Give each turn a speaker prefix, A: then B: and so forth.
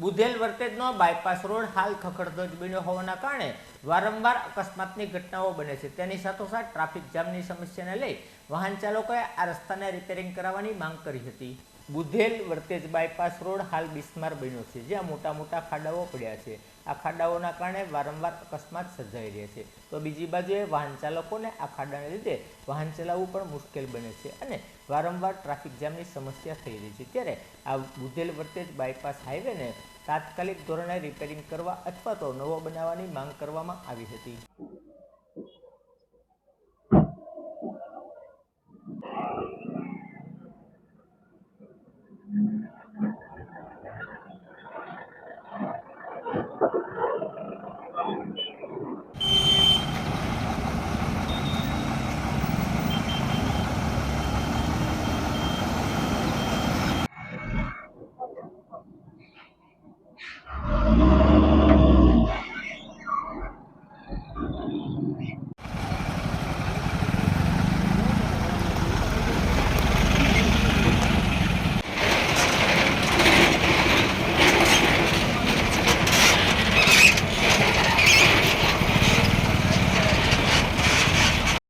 A: Budhel વર્તેજનો bypass road હાલ ખખડધજ બન્યો હોવાના કારણે વારંવાર અકસ્માતની ઘટનાઓ બને છે। તેની સાથોસાથ ટ્રાફિક જામની સમસ્યાને લઈ વાહન ચાલકોએ આ રસ્તાને રિપેરિંગ કરાવવાની માંગ કરી હતી। બુધેલ વર્તેજ બાયપાસ રોડ હાલ બિસ્માર બન્યો છે, જ્યાં મોટા મોટા ખાડાઓ પડ્યા છે। આ ખાડાઓના કારણે વારંવાર અકસ્માત સર્જાઈ રહ્યા છે, તો બીજી બાજુએ વાહન ચાલકોને આ ખાડાને લીધે વાહન ચલાવવું પણ મુશ્કેલ બને છે અને વારંવાર ટ્રાફિક જામની સમસ્યા થઈ રહી છે। ત્યારે આ બુધેલ વર્તેજ બાયપાસ હાઈવેને તાત્કાલિક ધોરણે રિપેરિંગ કરવા અથવા તો નવો બનાવવાની માંગ કરવામાં આવી હતી।